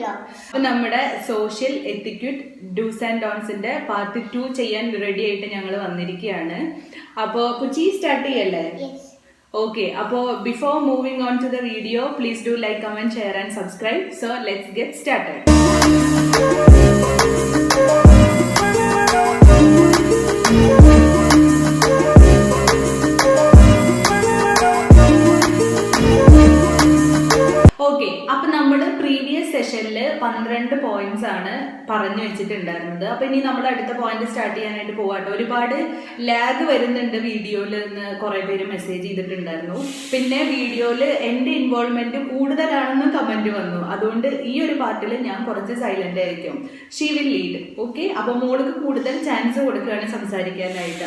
അപ്പോൾ നമ്മുടെ social എത്തിക്യൂട്ട് dos and ഡോൺസിന്റെ part 2 ചെയ്യാൻ റെഡി ആയിട്ട് ഞങ്ങൾ വന്നിരിക്കുകയാണ്. അപ്പോൾ കുച്ചി സ്റ്റാർട്ട് ചെയ്യല്ലേ? Okay, അപ്പോൾ before moving on to the video, please do like, comment, share and subscribe. So let's get started. അപ്പൊ നമ്മൾ പ്രീവിയസ് സെഷനിൽ 12 പോയിന്റ്സ് ആണ് പറഞ്ഞു വെച്ചിട്ടുണ്ടായിരുന്നത്. അപ്പൊ ഇനി നമ്മൾ അടുത്ത പോയിന്റ് സ്റ്റാർട്ട് ചെയ്യാനായിട്ട് പോവാട്ടോ. ഒരുപാട് ലാഗ് വരുന്നുണ്ട് വീഡിയോയിൽ നിന്ന് കുറെ പേര് മെസ്സേജ് ചെയ്തിട്ടുണ്ടായിരുന്നു. പിന്നെ വീഡിയോയിൽ എന്റെ ഇൻവോൾവ്മെന്റ് കൂടുതലാണെന്ന് കമന്റ് വന്നു. അതുകൊണ്ട് ഈ ഒരു പാർട്ടിൽ ഞാൻ കുറച്ച് സൈലന്റ് ആയിരിക്കും. She will lead. ഓക്കെ, അപ്പൊ മോൾക്ക് കൂടുതൽ ചാൻസ് കൊടുക്കുകയാണ് സംസാരിക്കാനായിട്ട്.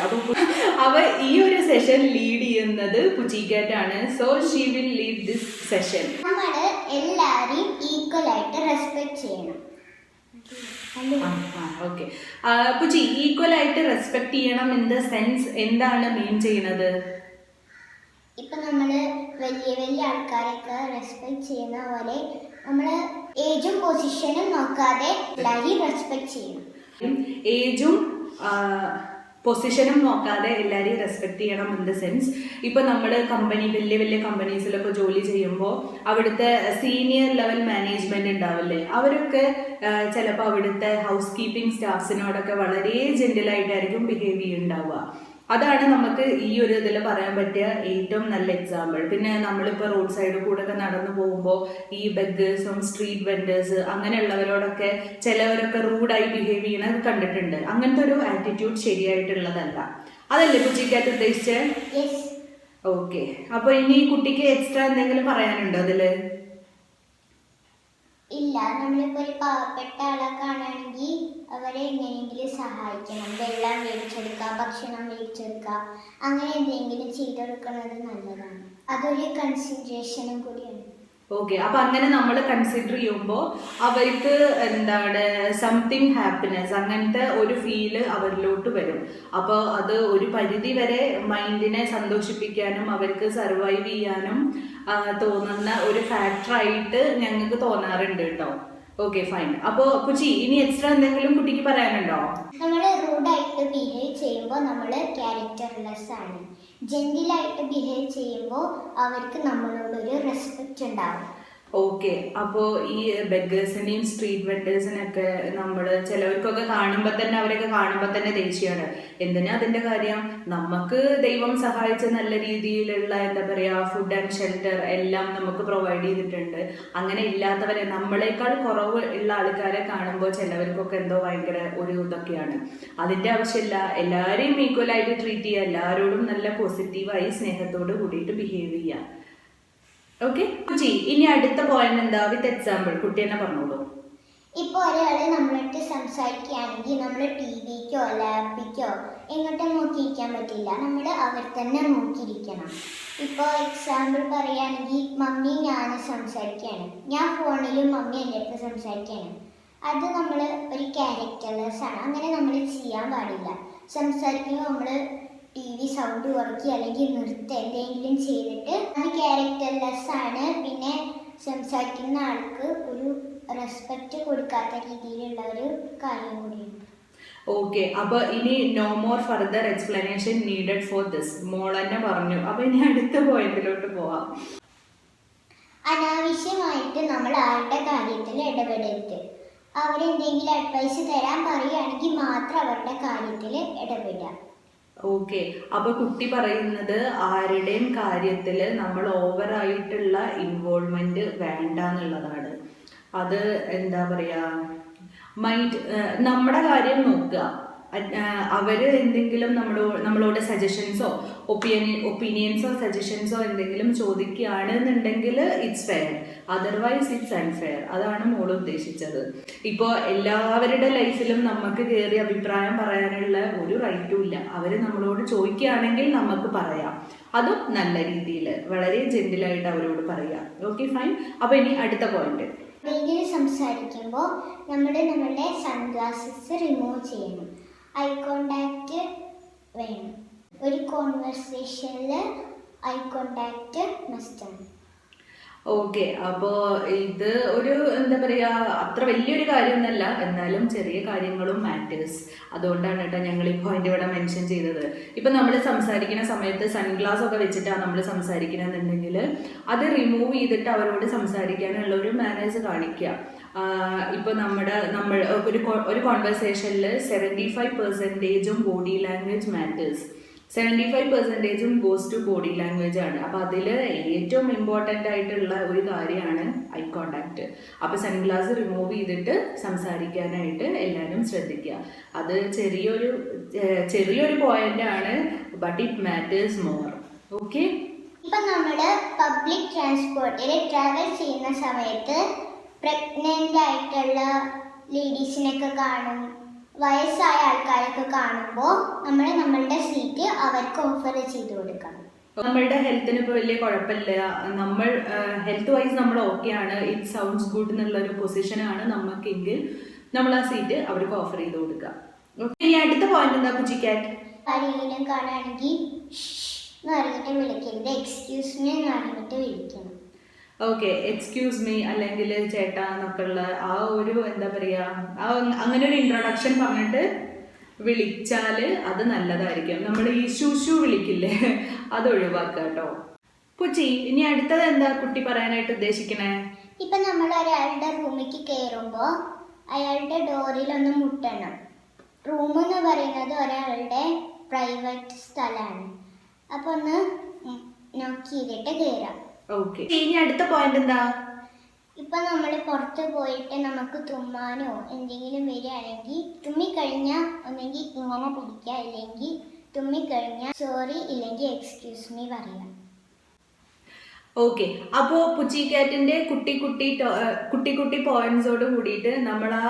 അപ്പൊ ഈ ഒരു സെഷൻ ലീഡ് ചെയ്യുന്നത് പുച്ചിക്കാറ്റാണ്. So she will lead this session. എല്ലാവരെയും ഈക്വൽ ആയിട്ട് റെസ്പെക്ട് ചെയ്യണം. ഓക്കെ, പുച്ചി ഈക്വൽ ആയിട്ട് റെസ്പെക്ട് ചെയ്യണം ഇൻ ദ സെൻസ് എന്താണ് മീൻ ചെയ്യുന്നത്? ഇപ്പൊ നമ്മള് വലിയ വലിയ ആൾക്കാരൊക്കെ റെസ്പെക്ട് ചെയ്യുന്ന പോലെ നമ്മള് ഏജും പൊസിഷനും നോക്കാതെ എല്ലാവരെയും റെസ്പെക്ട് ചെയ്യണം. ഏജും പൊസിഷനും നോക്കാതെ എല്ലാവരെയും റെസ്പെക്ട് ചെയ്യണം ഇൻ ദ സെൻസ് ഇപ്പൊ നമ്മൾ വലിയ വലിയ കമ്പനീസിലൊക്കെ ജോലി ചെയ്യുമ്പോൾ അവിടുത്തെ സീനിയർ ലെവൽ മാനേജ്മെന്റ് ഉണ്ടാവില്ലേ, അവരൊക്കെ ചിലപ്പോൾ അവിടുത്തെ ഹൗസ് കീപ്പിംഗ് സ്റ്റാഫ്സിനോടൊക്കെ വളരെ ജെന്റിലായിട്ടായിരിക്കും ബിഹേവ് ചെയ്യുന്നുണ്ടാവുക. അതാണ് നമുക്ക് ഈ ഒരു ഇതിൽ പറയാൻ പറ്റിയ ഏറ്റവും നല്ല എക്സാമ്പിൾ. പിന്നെ നമ്മളിപ്പോൾ റോഡ് സൈഡിൽ കൂടെ ഒക്കെ നടന്നു പോകുമ്പോൾ ഈ ബെഗേഴ്സും സ്ട്രീറ്റ് വെൻഡേഴ്സ് അങ്ങനെയുള്ളവരോടൊക്കെ ചിലവരൊക്കെ റൂഡായി ബിഹേവ് ചെയ്യണത് കണ്ടിട്ടുണ്ട്. അങ്ങനത്തെ ഒരു ആറ്റിറ്റ്യൂഡ് ശരിയായിട്ടുള്ളതല്ല. അതല്ലേ കുച്ചിക്കകത്ത് ഉദ്ദേശിച്ചത്? ഓക്കെ, അപ്പൊ ഇനി കുട്ടിക്ക് എക്സ്ട്രാ എന്തെങ്കിലും പറയാനുണ്ടോ അതില്? ഇല്ല, നമ്മളിപ്പോ ഒരു പാവപ്പെട്ട ആളെ കാണുകയാണെങ്കിൽ അവരെ എങ്ങനെയെങ്കിലും സഹായിക്കണം. വെള്ളം മേടിച്ചെടുക്കുക, ഭക്ഷണം മേടിച്ചെടുക്കുക, അങ്ങനെ എന്തെങ്കിലും ചെയ്തെടുക്കുന്നത് നല്ലതാണ്. അതൊരു കൺസിഡറേഷനും കൂടിയാണ്. ഓക്കെ, അപ്പൊ അങ്ങനെ നമ്മൾ കൺസിഡർ ചെയ്യുമ്പോൾ അവർക്ക് എന്താണ് സംതിങ് ഹാപ്പിനെസ് അങ്ങനത്തെ ഒരു ഫീല് അവരിലോട്ട് വരും. അപ്പോൾ അത് ഒരു പരിധി വരെ മൈൻഡിനെ സന്തോഷിപ്പിക്കാനും അവർക്ക് സർവൈവ് ചെയ്യാനും തോന്നുന്ന ഒരു ഫാക്ടറായിട്ട് ഞങ്ങൾക്ക് തോന്നാറുണ്ട് കേട്ടോ. Okay, fine. അപ്പോൾ കുച്ചി ഇനി എക്സ്ട്രാ എന്തെങ്കിലും കുട്ടിക്ക് പറയാനുണ്ടോ? നമ്മൾ റൂഡായിട്ട് ബിഹേവ് ചെയ്യുമ്പോൾ നമ്മൾ ക്യാരക്ടർലെസ് ആണ്. ജെന്റിലായിട്ട് ബിഹേവ് ചെയ്യുമ്പോൾ അവർക്ക് നമ്മളോടൊരു റെസ്പെക്റ്റ് ഉണ്ടാവും. ഓക്കെ, അപ്പോൾ ഈ ബെഗേഴ്സിനെയും സ്ട്രീറ്റ് വെൻഡേഴ്സിനൊക്കെ നമ്മൾ ചിലവർക്കൊക്കെ അവരൊക്കെ കാണുമ്പോൾ തന്നെ ദേഷ്യമാണ്. എന്തിനാ അതിൻ്റെ കാര്യം? നമുക്ക് ദൈവം സഹായിച്ച നല്ല രീതിയിലുള്ള എന്താ പറയുക ഫുഡ് ആൻഡ് ഷെൽട്ടർ എല്ലാം നമുക്ക് പ്രൊവൈഡ് ചെയ്തിട്ടുണ്ട്. അങ്ങനെ ഇല്ലാത്തവരെ നമ്മളെക്കാൾ കുറവ് ഉള്ള ആൾക്കാരെ കാണുമ്പോൾ ചിലവർക്കൊക്കെ എന്തോ ഭയങ്കര ഒരു ഇതൊക്കെയാണ്. അതിൻ്റെ ആവശ്യമില്ല. എല്ലാവരെയും ഈക്വലായിട്ട് ട്രീറ്റ് ചെയ്യുക, എല്ലാവരോടും നല്ല പോസിറ്റീവായി സ്നേഹത്തോട് കൂടിയിട്ട് ബിഹേവ് ചെയ്യുക. ഓക്കെ കുച്ചി, ഇനി അടുത്ത പോയിന്റ് എന്താ? വിത്ത് എക്സാമ്പിൾ കുട്ടി തന്നെ പറഞ്ഞോളൂ. ഇപ്പോൾ ഒരാള് നമ്മളായിട്ട് സംസാരിക്കുകയാണെങ്കിൽ നമ്മൾ ടിവിക്കോ ലാപ്പിക്കോ എങ്ങോട്ടും നോക്കിയിരിക്കാൻ പറ്റില്ല. നമ്മൾ അവർ തന്നെ നോക്കിയിരിക്കണം. ഇപ്പോൾ എക്സാമ്പിൾ പറയുകയാണെങ്കിൽ മമ്മി ഞാൻ സംസാരിക്കുകയാണ്, ഞാൻ ഫോണിലും മമ്മി എൻ്റെ അടുത്ത് സംസാരിക്കുകയാണ്. അത് നമ്മൾ ഒരു ക്യാരക്ടർലെസ് ആണ്. അങ്ങനെ നമ്മൾ ചെയ്യാൻ പാടില്ല. സംസാരിക്കുമ്പോൾ നമ്മൾ TV സൗണ്ട് കുറയ്ക്കുക അല്ലെങ്കിൽ നിർത്തുക എന്തെങ്കിലും ചെയ്തിട്ട് അത് ക്യാരക്ടർലെസ് ആണ്. പിന്നെ സംസാരിക്കുന്ന ആൾക്ക് ഒരു റെസ്പെക്റ്റ് കൊടുക്കാത്ത രീതിയിലുള്ള ഒരു കാര്യം കൂടിയുണ്ട്. ഓക്കെ, അപ്പൊ ഇനി no more further explanation needed for this. മോൾ തന്നെ പറഞ്ഞു. അപ്പൊ ഇനി അടുത്ത പോയിന്റിലോട്ട് പോവാം. അനാവശ്യമായിട്ട് നമ്മൾ ആരുടെ കാര്യത്തിൽ ഇടപെടരുത്. അവരെന്തെങ്കിലും അഡ്വൈസ് തരാൻ പറയുകയാണെങ്കിൽ മാത്രം അവരുടെ കാര്യത്തിൽ ഇടപെടുക. ഓക്കെ, അപ്പൊ കുട്ടി പറയുന്നത് ആരുടെയും കാര്യത്തിൽ നമ്മൾ ഓവറായിട്ടുള്ള ഇൻവോൾവ്മെന്റ് വേണ്ട എന്നുള്ളതാണ്. അത് എന്താ പറയാ, നമ്മുടെ കാര്യം നോക്കുക. അവര് എന്തെങ്കിലും നമ്മളോട് സജഷൻസോ ഒപ്പീനിയൻസോ സജഷൻസോ എന്തെങ്കിലും ചോദിക്കുകയാണെന്നുണ്ടെങ്കിൽ it's fair, otherwise it's unfair. അതാണ് മോൾ ഉദ്ദേശിച്ചത്. ഇപ്പോൾ എല്ലാവരുടെ ലൈഫിലും നമുക്ക് കയറി അഭിപ്രായം പറയാനുള്ള ഒരു റൈറ്റും ഇല്ല. അവർ നമ്മളോട് ചോദിക്കുകയാണെങ്കിൽ നമുക്ക് പറയാം, അതും നല്ല രീതിയിൽ വളരെ ജെന്റിലായിട്ട് അവരോട് പറയാം. Okay, fine. അപ്പോൾ ഇനി അടുത്ത പോയിന്റ്. സംസാരിക്കുമ്പോൾ നമ്മളുടെ സൺഗ്ലാസസ് റിമൂവ് ചെയ്യണം. ഐ കോണ്ടാക്റ്റ് വേണം. ഒരു കോൺവെർസേഷനിൽ ഐ കോണ്ടാക്റ്റ് മസ്റ്റാണ്. ഓക്കെ, അപ്പോൾ ഇത് ഒരു എന്താ പറയുക, അത്ര വലിയൊരു കാര്യമൊന്നുമല്ല, എന്നാലും ചെറിയ കാര്യങ്ങളും മാറ്റേഴ്സ്. അതുകൊണ്ടാണ് കേട്ടോ ഞങ്ങൾ ഈ പോയിന്റ് ഇവിടെ മെൻഷൻ ചെയ്തത്. ഇപ്പം നമ്മൾ സംസാരിക്കുന്ന സമയത്ത് സൺഗ്ലാസ് ഒക്കെ വെച്ചിട്ടാണ് നമ്മൾ സംസാരിക്കണമെന്നുണ്ടെങ്കിൽ അത് റിമൂവ് ചെയ്തിട്ട് അവരോട് സംസാരിക്കാനുള്ള ഒരു മാനേഴ്സ് കാണിക്കുക. ഇപ്പോൾ നമ്മൾ ഒരു കോൺവെർസേഷനിൽ 75% body language matters, 75% goes to body language ആണ്. അപ്പോൾ അതിൽ ഏറ്റവും ഇമ്പോർട്ടൻ്റ് ആയിട്ടുള്ള ഒരു കാര്യമാണ് ഐ കോണ്ടാക്ട്. അപ്പോൾ സൺഗ്ലാസ് റിമൂവ് ചെയ്തിട്ട് സംസാരിക്കാനായിട്ട് എല്ലാവരും ശ്രദ്ധിക്കുക. അത് ചെറിയൊരു പോയിന്റ് ആണ്, but it matters more. Okay, ഇപ്പം നമ്മൾ പബ്ലിക് ട്രാൻസ്പോർട്ടിൽ ട്രാവൽ ചെയ്യുന്ന സമയത്ത് പ്രഗ്നൻ്റ് ആയിട്ടുള്ള ലേഡീസിനൊക്കെ കാണും, വയസ്സായ ആൾക്കാരൊക്കെ കാണുമ്പോൾ നമ്മളുടെ സീറ്റ് അവർക്ക് ഓഫർ ചെയ്ത് കൊടുക്കണം. നമ്മളുടെ ഹെൽത്തിന് ഇപ്പോൾ വലിയ കുഴപ്പമില്ല, നമ്മൾ ഹെൽത്ത് വൈസ് നമ്മൾ ഓക്കെ ആണ്, ഇറ്റ് സൗണ്ട്സ് ഗുഡ് എന്നുള്ളൊരു പൊസിഷനാണ് നമുക്കെങ്കിൽ നമ്മൾ ആ സീറ്റ് അവർക്ക് ഓഫർ ചെയ്ത് കൊടുക്കുക. ഓക്കെ, ഇനി അടുത്ത പോയിന്റ് എന്താ കുച്ചിക്കാറ്റ്? ആരെങ്കിലും കാണുകയാണെങ്കിൽ എന്ന് പറഞ്ഞിട്ട് വിളിക്കരുത്, എക്സ്ക്യൂസ് മീ എന്ന് പറഞ്ഞിട്ട് വിളിക്കണം. ഓക്കെ, എക്സ്ക്യൂസ് മീ അല്ലെങ്കിൽ ചേട്ടാ എന്നൊക്കെയുള്ള ആ ഒരു എന്താ പറയുക, അങ്ങനെ ഒരു ഇൻട്രൊഡക്ഷൻ പറഞ്ഞിട്ട് വിളിച്ചാൽ അത് നല്ലതായിരിക്കും. നമ്മൾ ഈ ശുശു വിളിക്കില്ലേ, അത് ഒഴിവാക്കുക കേട്ടോ. പുച്ചി, ഇനി അടുത്തത് എന്താ കുട്ടി പറയാനായിട്ട് ഉദ്ദേശിക്കണേ? ഇപ്പം നമ്മൾ ഒരാളുടെ റൂമിലേക്ക് കയറുമ്പോൾ അയാളുടെ ഡോറിലൊന്ന് മുട്ടണം. റൂം എന്ന് പറയുന്നത് ഒരാളുടെ പ്രൈവറ്റ് സ്ഥലമാണ്, അപ്പോൾ ഒന്ന് നോക്കി ചെയ്തിട്ട് കയറാം. ഓക്കെ, ഇനി അടുത്ത പോയിന്റ് എന്താ? ഇപ്പം നമ്മൾ പുറത്ത് പോയിട്ട് നമുക്ക് തുമ്മാനോ എന്തെങ്കിലും വരികയാണെങ്കിൽ തുമ്മിക്കഴിഞ്ഞാൽ ഒന്നെങ്കിൽ ഇങ്ങനെ പിടിക്കുക, ഇല്ലെങ്കിൽ തുമ്മിക്കഴിഞ്ഞാൽ സോറി ഇല്ലെങ്കിൽ എക്സ്ക്യൂസ് മീ പറയാം. ഓക്കെ, അപ്പോൾ പുച്ചിക്കാറ്റിൻ്റെ കുട്ടി പോയിന്റ്സോട് കൂടിയിട്ട് നമ്മൾ ആ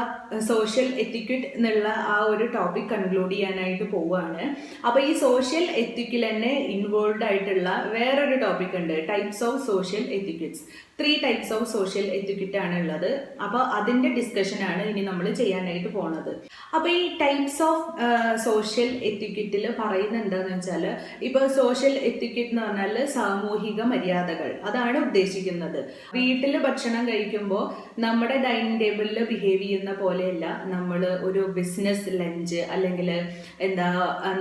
സോഷ്യൽ എത്തിക്വറ്റ് എന്നുള്ള ആ ഒരു ടോപ്പിക് കൺക്ലൂഡ് ചെയ്യാനായിട്ട് പോവുകയാണ്. അപ്പോൾ ഈ സോഷ്യൽ എത്തിക്കിൽ തന്നെ ഇൻവോൾവ് ആയിട്ടുള്ള വേറൊരു ടോപ്പിക് ഉണ്ട്, types of social etiquettes. 3 types of social etiquette ആണ് ഉള്ളത്. അപ്പോൾ അതിൻ്റെ ഡിസ്കഷനാണ് ഇനി നമ്മൾ ചെയ്യാനായിട്ട് പോണത്. അപ്പോൾ ഈ ടൈപ്സ് ഓഫ് സോഷ്യൽ എത്തിക്വറ്റിൽ പറയുന്നത് എന്താണെന്ന് വെച്ചാൽ, ഇപ്പോൾ സോഷ്യൽ എത്തിക്വറ്റ് എന്ന് പറഞ്ഞാൽ സാമൂഹിക മര്യാദകൾ, അതാണ് ഉദ്ദേശിക്കുന്നത്. വീട്ടിൽ ഭക്ഷണം കഴിക്കുമ്പോൾ നമ്മുടെ ഡൈനിങ് ടേബിളിൽ ബിഹേവ് ചെയ്യുന്ന പോലെയല്ല നമ്മൾ ഒരു ബിസിനസ് ലഞ്ച് അല്ലെങ്കിൽ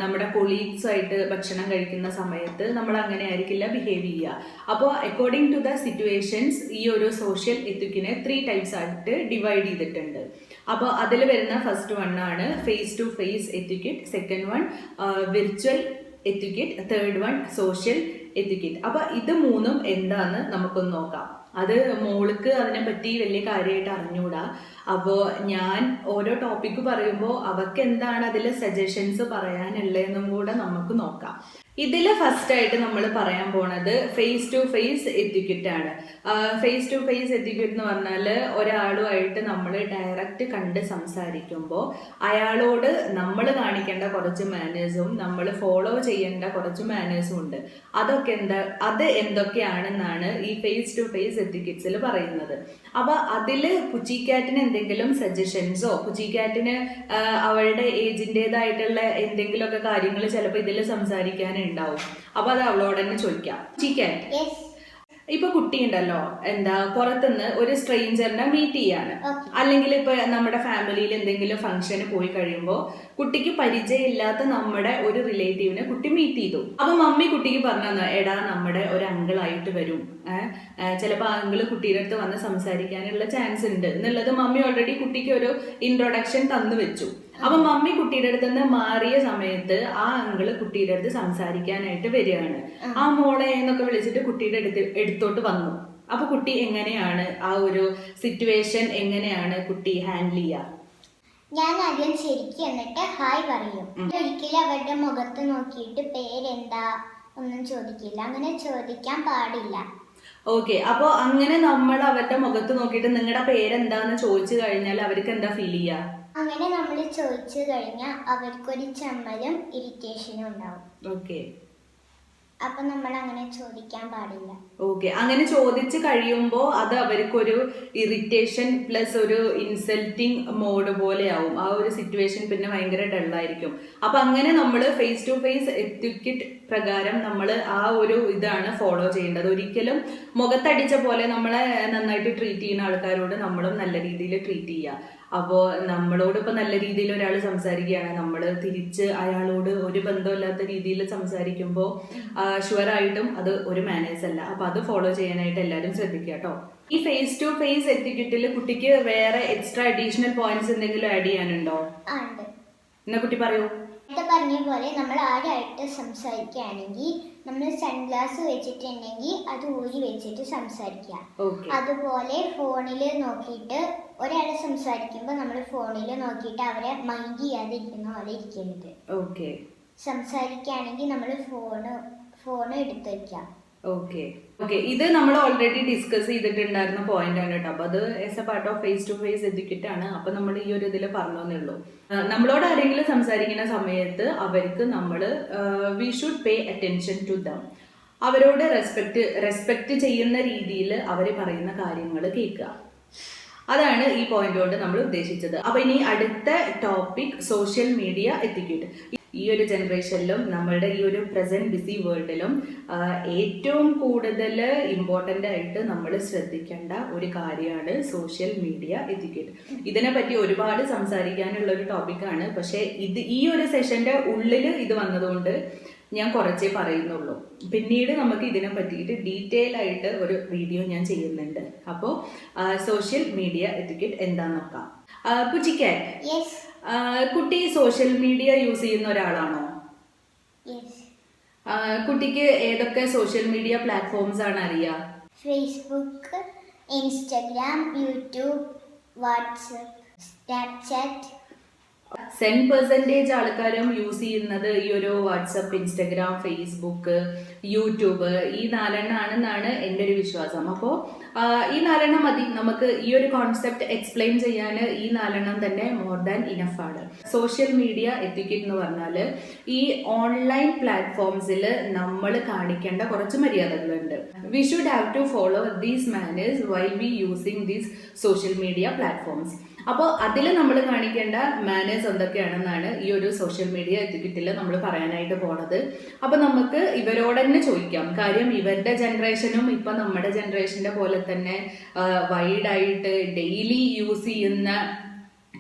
നമ്മുടെ കൊളീഗ്സുമായിട്ട് ഭക്ഷണം കഴിക്കുന്ന സമയത്ത് നമ്മൾ അങ്ങനെ ആയിരിക്കില്ല ബിഹേവ് ചെയ്യുക. അപ്പോൾ അക്കോർഡിംഗ് ടു ദ സിറ്റുവേഷൻ ഈ ഒരു സോഷ്യൽ എത്തിക്കിനെ 3 ടൈപ്സ് ആയിട്ട് ഡിവൈഡ് ചെയ്തിട്ടുണ്ട്. അപ്പോൾ അതിൽ വരുന്ന ഫസ്റ്റ് വൺ ആണ് face to face etiquette, second one virtual etiquette, third one social etiquette. അപ്പോൾ ഇത് 3ഉം എന്താന്ന് നമുക്കൊന്ന് നോക്കാം. അത് മോൾക്ക് അതിനെപ്പറ്റി വലിയ കാര്യമായിട്ട് അറിഞ്ഞൂടാ. അപ്പോൾ ഞാൻ ഓരോ ടോപ്പിക്ക് പറയുമ്പോൾ അവർക്ക് എന്താണ് അതിൽ സജഷൻസ് പറയാനുള്ളതെന്നും കൂടെ നമുക്ക് നോക്കാം. ഇതിൽ ഫസ്റ്റായിട്ട് നമ്മൾ പറയാൻ പോണത് ഫേസ് ടു ഫേസ് എത്തിക്വറ്റ് ആണ്. ഫേസ് ടു ഫേസ് എത്തിക്വറ്റ് എന്ന് പറഞ്ഞാൽ ഒരാളുമായിട്ട് നമ്മൾ ഡയറക്റ്റ് കണ്ട് സംസാരിക്കുമ്പോൾ അയാളോട് നമ്മൾ കാണിക്കേണ്ട കുറച്ച് മാനേഴ്സും നമ്മൾ ഫോളോ ചെയ്യേണ്ട കുറച്ച് മാനേഴ്സും ഉണ്ട്. അത് എന്തൊക്കെയാണെന്നാണ് ഈ ഫേസ് ടു ഫേസ് എത്തിക്വറ്റ്സിൽ പറയുന്നത്. അപ്പോൾ അതിൽ പുച്ചിക്കാറ്റിന് എന്തെങ്കിലും സജഷൻസോ പുച്ചിക്കാറ്റിന് അവളുടെ ഏജിൻ്റെതായിട്ടുള്ള എന്തെങ്കിലുമൊക്കെ കാര്യങ്ങൾ ചിലപ്പോൾ ഇതിൽ സംസാരിക്കാനുണ്ടാവും. അപ്പോൾ അത് അവളോട് തന്നെ ചോദിക്കാം. പുച്ചിക്കാറ്റ്, ഇപ്പൊ കുട്ടി ഉണ്ടല്ലോ, പുറത്തുനിന്ന് ഒരു സ്ട്രേഞ്ചറിനെ മീറ്റ് ചെയ്യാണ്, അല്ലെങ്കിൽ ഇപ്പൊ നമ്മുടെ ഫാമിലിയിൽ എന്തെങ്കിലും ഫംഗ്ഷന് പോയി കഴിയുമ്പോൾ കുട്ടിക്ക് പരിചയമില്ലാത്ത നമ്മുടെ ഒരു റിലേറ്റീവിനെ കുട്ടി മീറ്റ് ചെയ്തു. അപ്പൊ മമ്മി കുട്ടിക്ക് പറഞ്ഞു, എടാ നമ്മുടെ ഒരു അങ്കിളായിട്ട് വരും, ചിലപ്പോൾ ആ അങ്കിള് കുട്ടിയുടെ അടുത്ത് വന്ന് സംസാരിക്കാനുള്ള ചാൻസ് ഉണ്ട് എന്നുള്ളത് മമ്മി ഓൾറെഡി കുട്ടിക്ക് ഒരു ഇൻട്രൊഡക്ഷൻ തന്നു വെച്ചു. അപ്പൊ മമ്മി കുട്ടിയുടെ അടുത്ത് നിന്ന് മാറിയ സമയത്ത് ആ അങ്കിള് കുട്ടിയുടെ അടുത്ത് സംസാരിക്കാനായിട്ട് വരികയാണ്. ആ മോളെ എന്നൊക്കെ വിളിച്ചിട്ട് കുട്ടിയുടെ അടുത്തോട്ട് വന്നു. അപ്പൊ കുട്ടി എങ്ങനെയാണ് ആ ഒരു സിറ്റുവേഷൻ എങ്ങനെയാണ് കുട്ടി ഹാൻഡിൽ ചെയ്യുക? ഞാൻ ആദ്യം ശരിക്കും എന്നിട്ട് ഹായ് പറയും. ഒരിക്കലും അവരുടെ മുഖത്ത് നോക്കിയിട്ട് പേരെന്താ ഒന്നും ചോദിക്കില്ല, അങ്ങനെ ചോദിക്കാൻ പാടില്ല. ഓക്കെ, അപ്പോൾ അങ്ങനെ നമ്മൾ അവരുടെ മുഖത്ത് നോക്കിയിട്ട് നിങ്ങളുടെ പേരെന്താന്ന് ചോദിച്ചു കഴിഞ്ഞാൽ അവർക്ക് എന്താ ഫീൽ ചെയ്യുക? അങ്ങനെ നമ്മൾ ചോദിച്ചു കഴിഞ്ഞാൽ അവർക്കൊരു ചമ്മലും ഇറിറ്റേഷനും ഉണ്ടാവും. ഓക്കെ, അപ്പൊ നമ്മൾ അങ്ങനെ ചോദിക്കാൻ പാടില്ല. ഓക്കെ, അങ്ങനെ ചോദിച്ച് കഴിയുമ്പോൾ അത് അവർക്കൊരു ഇറിറ്റേഷൻ പ്ലസ് ഒരു ഇൻസൾട്ടിങ് മോഡ് പോലെയാവും. ആ ഒരു സിറ്റുവേഷൻ പിന്നെ ഭയങ്കര ഡള്ളായിരിക്കും. അപ്പൊ അങ്ങനെ നമ്മൾ ഫേസ് ടു ഫേസ് എത്തിക്കറ്റ് പ്രകാരം നമ്മൾ ആ ഒരു ഇതാണ് ഫോളോ ചെയ്യേണ്ടത്. ഒരിക്കലും മുഖത്തടിച്ച പോലെ നമ്മളെ നന്നായിട്ട് ട്രീറ്റ് ചെയ്യുന്ന ആൾക്കാരോട് നമ്മളും നല്ല രീതിയിൽ ട്രീറ്റ് ചെയ്യുക. അപ്പോൾ നമ്മളോട് ഇപ്പം നല്ല രീതിയിൽ ഒരാൾ സംസാരിക്കുകയാണ്, നമ്മൾ തിരിച്ച് അയാളോട് ഒരു ബന്ധമില്ലാത്ത രീതിയിൽ സംസാരിക്കുമ്പോൾ ഷുവറായിട്ടും അത് ഒരു മാനേഴ്സ് അല്ല. അപ്പം അത് ഫോളോ ചെയ്യാനായിട്ട് എല്ലാവരും ശ്രദ്ധിക്കുക കേട്ടോ. ഈ ഫേസ് ടു ഫേസ് എത്തിക്കറ്റിൽ കുട്ടിക്ക് വേറെ എക്സ്ട്രാ അഡീഷണൽ പോയിന്റ്സ് എന്തെങ്കിലും ആഡ് ചെയ്യാനുണ്ടോ? എന്നാ കുട്ടി പറയൂ. പറഞ്ഞ പോലെ നമ്മൾ ആരായിട്ട് സംസാരിക്കുകയാണെങ്കിൽ നമ്മൾ സൺഗ്ലാസ് വെച്ചിട്ടുണ്ടെങ്കിൽ അത് ഊരി വെച്ചിട്ട് സംസാരിക്കുക. അതുപോലെ ഫോണിൽ നോക്കിയിട്ട് ഒരാൾ സംസാരിക്കുമ്പോൾ നമ്മൾ ഫോണിൽ നോക്കിയിട്ട് അവരെ മൈൻഡ് ചെയ്യാതെ ഇരിക്കുന്ന പോലെ ഇരിക്കരുത്. സംസാരിക്കുകയാണെങ്കിൽ നമ്മൾ ഫോണ് എടുത്ത് വെക്കാം. ഓക്കെ, ഇത് നമ്മൾ ഓൾറെഡി ഡിസ്കസ് ചെയ്തിട്ടുണ്ടായിരുന്ന പോയിന്റ് ആണ് കേട്ടോ. അപ്പൊ അത് as a part of face to face etiquette ആണ്. അപ്പൊ നമ്മൾ ഈ ഒരു ഇതിൽ പറഞ്ഞേ ഉള്ളൂ. നമ്മളോട് ആരെങ്കിലും സംസാരിക്കുന്ന സമയത്ത് അവർക്ക് നമ്മൾ we should pay attention to them. അവരോട് റെസ്പെക്ട് ചെയ്യുന്ന രീതിയിൽ അവർ പറയുന്ന കാര്യങ്ങൾ കേൾക്കുക. അതാണ് ഈ പോയിന്റ് കൊണ്ട് നമ്മൾ ഉദ്ദേശിച്ചത്. അപ്പൊ ഇനി അടുത്ത ടോപ്പിക് സോഷ്യൽ മീഡിയ എത്തിക്കറ്റ്. ഈ ഒരു ജനറേഷനിലും നമ്മളുടെ ഈ ഒരു പ്രസന്റ് ബിസി വേൾഡിലും ഏറ്റവും കൂടുതൽ ഇമ്പോർട്ടൻ്റ് ആയിട്ട് നമ്മൾ ശ്രദ്ധിക്കേണ്ട ഒരു കാര്യമാണ് സോഷ്യൽ മീഡിയ എത്തിക്കറ്റ്. ഇതിനെ പറ്റി ഒരുപാട് സംസാരിക്കാനുള്ള ഒരു ടോപ്പിക്കാണ്. പക്ഷേ ഈ ഒരു സെഷന്റെ ഉള്ളിൽ ഇത് വന്നതുകൊണ്ട് ഞാൻ കുറച്ചേ പറയുന്നുള്ളൂ. പിന്നീട് നമുക്ക് ഇതിനെ പറ്റിയിട്ട് ഡീറ്റെയിൽ ആയിട്ട് ഒരു വീഡിയോ ഞാൻ ചെയ്യുന്നുണ്ട്. അപ്പോൾ സോഷ്യൽ മീഡിയ എത്തിക്കറ്റ് എന്താന്ന് നോക്കാം. പുച്ചിക്കാൻ, കുട്ടി സോഷ്യൽ മീഡിയ യൂസ് ചെയ്യുന്ന ഒരാളാണോ? കുട്ടിക്ക് ഏതൊക്കെ സോഷ്യൽ മീഡിയ പ്ലാറ്റ്ഫോംസ് ആണ് അറിയാം? Facebook, Instagram, YouTube, WhatsApp, Snapchat. 10% ആൾക്കാരും യൂസ് ചെയ്യുന്നത് ഈ ഒരു വാട്സപ്പ്, ഇൻസ്റ്റഗ്രാം, ഫേസ്ബുക്ക്, യൂട്യൂബ്, ഈ 4 ആണെന്നാണ് എൻ്റെ ഒരു വിശ്വാസം. അപ്പോൾ ഈ 4 മതി നമുക്ക് ഈ ഒരു കോൺസെപ്റ്റ് എക്സ്പ്ലെയിൻ ചെയ്യാൻ. ഈ 4 തന്നെ മോർ ദാൻ ഇനഫ് ആണ്. സോഷ്യൽ മീഡിയ എത്തിക്കറ്റ് എന്ന് പറഞ്ഞാൽ ഈ ഓൺലൈൻ പ്ലാറ്റ്ഫോംസിൽ നമ്മൾ കാണിക്കേണ്ട കുറച്ച് മര്യാദകളുണ്ട്. We should have to follow these manners while we using these social media platforms. അപ്പോൾ അതിൽ നമ്മൾ കാണിക്കേണ്ട മാനേഴ്സ് എന്തൊക്കെയാണെന്നാണ് ഈ ഒരു സോഷ്യൽ മീഡിയ എത്തിക്കറ്റിൽ നമ്മൾ പറയാനായിട്ട് പോണത്. അപ്പോൾ നമുക്ക് ഇവരോട് തന്നെ ചോദിക്കാം. കാര്യം ഇവരുടെ ജനറേഷനും ഇപ്പം നമ്മുടെ ജനറേഷൻ്റെ പോലെ തന്നെ വൈഡായിട്ട് ഡെയിലി യൂസ് ചെയ്യുന്ന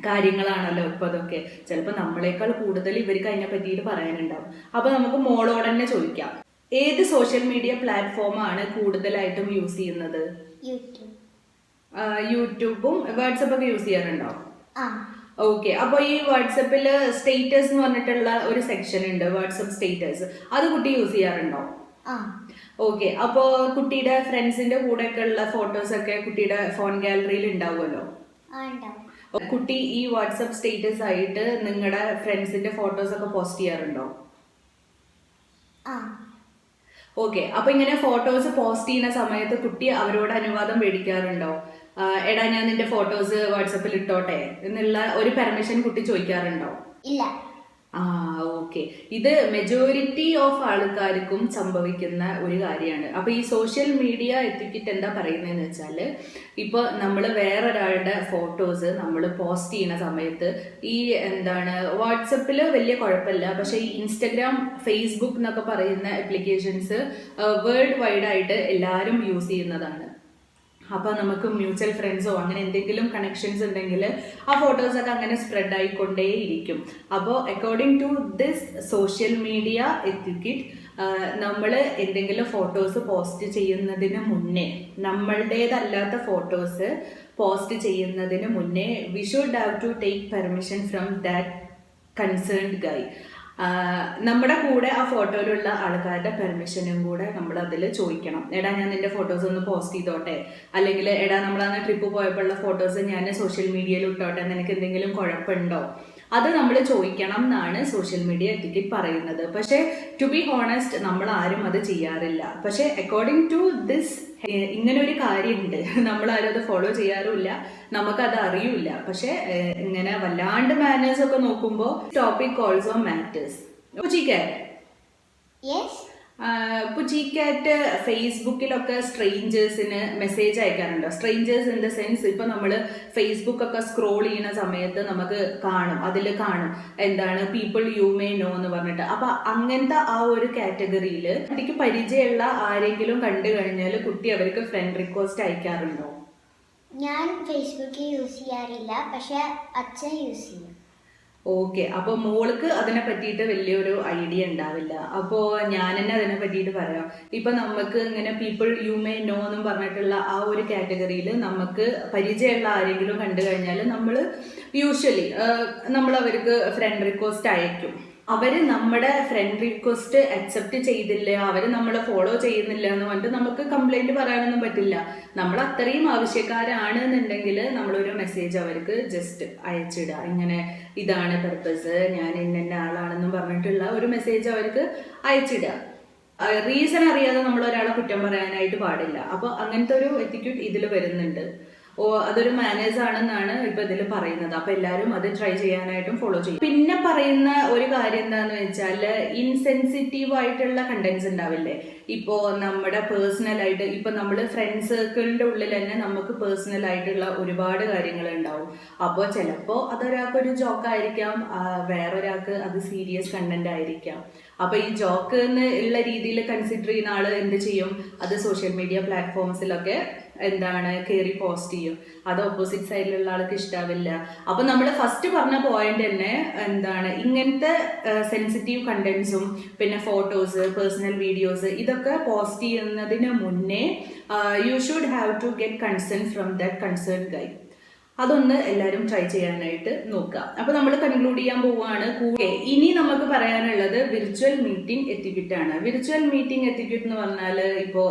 കാര്യങ്ങളാണല്ലോ ഇപ്പം അതൊക്കെ. ചിലപ്പോൾ നമ്മളെക്കാൾ കൂടുതൽ ഇവർക്ക് അതിനെ പറ്റിയിട്ട് പറയാനുണ്ടാവും. അപ്പോൾ നമുക്ക് മോളോട് തന്നെ ചോദിക്കാം, ഏത് സോഷ്യൽ മീഡിയ പ്ലാറ്റ്ഫോമാണ് കൂടുതലായിട്ടും യൂസ് ചെയ്യുന്നത്? യൂട്യൂബും വാട്സപ്പൊക്കെ യൂസ് ചെയ്യാറുണ്ടോ? ഓക്കെ, അപ്പോൾ ഈ വാട്സപ്പിൽ സ്റ്റേറ്റസ് എന്ന് പറഞ്ഞിട്ടുള്ള ഒരു സെക്ഷൻ ഉണ്ട്, വാട്സപ്പ് സ്റ്റേറ്റസ്. അത് കുട്ടി യൂസ് ചെയ്യാറുണ്ടോ? ഓക്കെ, അപ്പോൾ കുട്ടിയുടെ ഫ്രണ്ട്സിന്റെ കൂടെ ഒക്കെ ഉള്ള ഫോട്ടോസ് ഒക്കെ കുട്ടിയുടെ ഫോൺ ഗാലറിയിൽ ഉണ്ടാവുമല്ലോ. കുട്ടി ഈ വാട്സപ്പ് സ്റ്റേറ്റസ് ആയിട്ട് നിങ്ങളുടെ ഫ്രണ്ട്സിന്റെ ഫോട്ടോസ് ഒക്കെ പോസ്റ്റ് ചെയ്യാറുണ്ടോ? ഓക്കെ, അപ്പൊ ഇങ്ങനെ ഫോട്ടോസ് പോസ്റ്റ് ചെയ്യുന്ന സമയത്ത് കുട്ടി അവരോട് അനുവാദം മേടിക്കാറുണ്ടോ? എടാ ഞാൻ നിന്റെ ഫോട്ടോസ് വാട്സപ്പിൽ ഇട്ടോട്ടെ എന്നുള്ള ഒരു പെർമിഷൻ കുട്ടി ചോദിക്കാറുണ്ടോ? ഇല്ല. ഓക്കെ, ഇത് മെജോറിറ്റി ഓഫ് ആൾക്കാർക്കും സംഭവിക്കുന്ന ഒരു കാര്യമാണ്. അപ്പൊ ഈ സോഷ്യൽ മീഡിയ എത്തിക്കറ്റ് എന്താ പറയുന്നതെന്ന് വെച്ചാൽ, ഇപ്പൊ നമ്മൾ വേറൊരാളുടെ ഫോട്ടോസ് നമ്മൾ പോസ്റ്റ് ചെയ്യുന്ന സമയത്ത് ഈ വാട്സപ്പിൽ വലിയ കുഴപ്പമില്ല. പക്ഷെ ഈ ഇൻസ്റ്റഗ്രാം, ഫേസ്ബുക്ക് എന്നൊക്കെ പറയുന്ന ആപ്ലിക്കേഷൻസ് വേൾഡ് വൈഡ് ആയിട്ട് എല്ലാവരും യൂസ് ചെയ്യുന്നതാണ്. അപ്പോൾ നമുക്ക് മ്യൂച്വൽ ഫ്രണ്ട്സോ അങ്ങനെ എന്തെങ്കിലും കണക്ഷൻസ് ഉണ്ടെങ്കിൽ ആ ഫോട്ടോസൊക്കെ അങ്ങനെ സ്പ്രെഡ് ആയിക്കൊണ്ടേയിരിക്കും. അപ്പോൾ according to this social media etiquette നമ്മൾ എന്തെങ്കിലും ഫോട്ടോസ് പോസ്റ്റ് ചെയ്യുന്നതിന് മുന്നേ, നമ്മളുടേതല്ലാത്ത ഫോട്ടോസ് പോസ്റ്റ് ചെയ്യുന്നതിന് മുന്നേ we should have to take permission from that concerned guy. നമ്മുടെ കൂടെ ആ ഫോട്ടോയിലുള്ള ആൾക്കാരുടെ പെർമിഷനും കൂടെ നമ്മൾ അതിൽ ചോദിക്കണം. എടാ ഞാൻ നിന്റെ ഫോട്ടോസ് ഒന്ന് പോസ്റ്റ് ചെയ്തോട്ടെ, അല്ലെങ്കിൽ എടാ നമ്മളന്ന് ട്രിപ്പ് പോയപ്പോഴുള്ള ഫോട്ടോസ് ഞാൻ സോഷ്യൽ മീഡിയയിൽ ഇട്ടോട്ടെ, നിനക്ക് എന്തെങ്കിലും കുഴപ്പമുണ്ടോ? അത് നമ്മൾ ചോദിക്കണം എന്നാണ് സോഷ്യൽ മീഡിയ എത്തിക്കറ്റ് പറയുന്നത്. പക്ഷേ ടു ബി ഹോണസ്റ്റ് നമ്മൾ ആരും അത് ചെയ്യാറില്ല. പക്ഷേ അക്കോർഡിംഗ് ടു ദിസ് ഇങ്ങനെ ഒരു കാര്യമുണ്ട്, നമ്മളാരും അത് ഫോളോ ചെയ്യാറുമില്ല, നമുക്കത് അറിയില്ല. പക്ഷെ ഇങ്ങനെ വല്ലാണ്ട് മാനേഴ്സ് ഒക്കെ നോക്കുമ്പോൾ ടോപ്പിക് ഓൾസോ മാറ്റേഴ്സ്. പുച്ചിക്കാറ്റ് ഫേസ്ബുക്കിലൊക്കെ സ്ട്രേഞ്ചേഴ്സിന് മെസ്സേജ് അയക്കാറുണ്ടോ? സ്ട്രേഞ്ചേഴ്സ് ഇൻ ദ സെൻസ് ഇപ്പൊ നമ്മൾ ഫേസ്ബുക്ക് ഒക്കെ സ്ക്രോൾ ചെയ്യുന്ന സമയത്ത് നമുക്ക് കാണും, അതിൽ കാണും എന്താണ് പീപ്പിൾ യു മേ നോ എന്ന് പറഞ്ഞിട്ട്. അപ്പൊ അങ്ങനത്തെ ആ ഒരു കാറ്റഗറിയിൽ കുട്ടിക്ക് പരിചയമുള്ള ആരെങ്കിലും കണ്ടു കഴിഞ്ഞാൽ കുട്ടി അവർക്ക് ഫ്രണ്ട് റിക്വസ്റ്റ് അയക്കാറുണ്ടോ? ഞാൻ ഫേസ്ബുക്ക് യൂസ് ചെയ്യാറില്ല, പക്ഷെ അച്ഛൻ യൂസ് ചെയ്യും. ഓക്കെ, അപ്പോൾ മോൾക്ക് അതിനെ പറ്റിയിട്ട് വലിയൊരു ഐഡിയ ഉണ്ടാവില്ല. അപ്പോൾ ഞാൻ തന്നെ അതിനെ പറ്റിയിട്ട് പറയാം. ഇപ്പൊ നമുക്ക് ഇങ്ങനെ പീപ്പിൾ യു മേ നോ എന്നും പറഞ്ഞിട്ടുള്ള ആ ഒരു കാറ്റഗറിയിൽ നമുക്ക് പരിചയമുള്ള ആരെങ്കിലും കണ്ടു കഴിഞ്ഞാൽ നമ്മൾ യൂഷ്വലി നമ്മൾ അവർക്ക് ഫ്രണ്ട് റിക്വസ്റ്റ് അയക്കും. അവര് നമ്മുടെ ഫ്രണ്ട് റിക്വസ്റ്റ് അക്സെപ്റ്റ് ചെയ്തില്ല, അവര് നമ്മളെ ഫോളോ ചെയ്യുന്നില്ല എന്ന് പറഞ്ഞിട്ട് നമുക്ക് കംപ്ലൈന്റ് പറയാനൊന്നും പറ്റില്ല. നമ്മൾ അത്രയും ആവശ്യക്കാരാണ് എന്നുണ്ടെങ്കിൽ നമ്മളൊരു മെസ്സേജ് അവർക്ക് ജസ്റ്റ് അയച്ചിടുക, ഇങ്ങനെ ഇതാണ് പർപ്പസ്, ഞാൻ ഇന്ന ആളാണെന്നും പറഞ്ഞിട്ടുള്ള ഒരു മെസ്സേജ് അവർക്ക് അയച്ചിടുക. റീസൺ അറിയാതെ നമ്മൾ ഒരാളെ കുറ്റം പറയാനായിട്ട് പാടില്ല. അപ്പോൾ അങ്ങനത്തെ ഒരു എറ്റിറ്റ്യൂഡ് ഇതിൽ വരുന്നുണ്ട്. അതൊരു മാനേഴ്സ് ആണെന്നാണ് ഇപ്പൊ ഇതിൽ പറയുന്നത്. അപ്പൊ എല്ലാവരും അത് ട്രൈ ചെയ്യാനായിട്ടും ഫോളോ ചെയ്യും. പിന്നെ പറയുന്ന ഒരു കാര്യം എന്താന്ന് വെച്ചാൽ ഇൻസെൻസിറ്റീവ് ആയിട്ടുള്ള കണ്ടന്റ്സ് ഉണ്ടാവില്ലേ. ഇപ്പോ നമ്മുടെ പേഴ്സണൽ ആയിട്ട് ഇപ്പൊ നമ്മൾ ഫ്രണ്ട് സർക്കിളിന്റെ ഉള്ളിൽ തന്നെ നമുക്ക് പേഴ്സണൽ ആയിട്ടുള്ള ഒരുപാട് കാര്യങ്ങൾ ഉണ്ടാവും. അപ്പോൾ ചിലപ്പോൾ അതൊരാൾക്കൊരു ജോക്ക് ആയിരിക്കാം, വേറൊരാൾക്ക് അത് സീരിയസ് കണ്ടന്റ് ആയിരിക്കാം. അപ്പൊ ഈ ജോക്ക് എന്ന് ഉള്ള രീതിയിൽ കൺസിഡർ ചെയ്യുന്ന ആള് എന്ത് ചെയ്യും, അത് സോഷ്യൽ മീഡിയ പ്ലാറ്റ്ഫോംസിലൊക്കെ എന്താണ് കയറി പോസ്റ്റ് ചെയ്യും. അത് ഓപ്പോസിറ്റ് സൈഡിലുള്ള ആൾക്ക് ഇഷ്ടാവില്ല. അപ്പൊ നമ്മൾ ഫസ്റ്റ് പറഞ്ഞ പോയിന്റ് തന്നെ എന്താണ്, ഇങ്ങനത്തെ സെൻസിറ്റീവ് കണ്ടന്റ്സും പിന്നെ ഫോട്ടോസ്, പേഴ്സണൽ വീഡിയോസ് ഇതൊക്കെ പോസ്റ്റ് ചെയ്യുന്നതിന് മുന്നേ you should have to get consent from that concern guy. അതൊന്ന് എല്ലാവരും ട്രൈ ചെയ്യാനായിട്ട് നോക്കുക. അപ്പൊ നമ്മൾ കൺക്ലൂഡ് ചെയ്യാൻ പോവുകയാണ്. ഇനി നമുക്ക് പറയാനുള്ളത് വിർച്വൽ മീറ്റിംഗ് എറ്റിക്യൂട്ട് ആണ്. വിർച്വൽ മീറ്റിംഗ് എറ്റിക്യൂട്ട് എന്ന് പറഞ്ഞാൽ ഇപ്പോൾ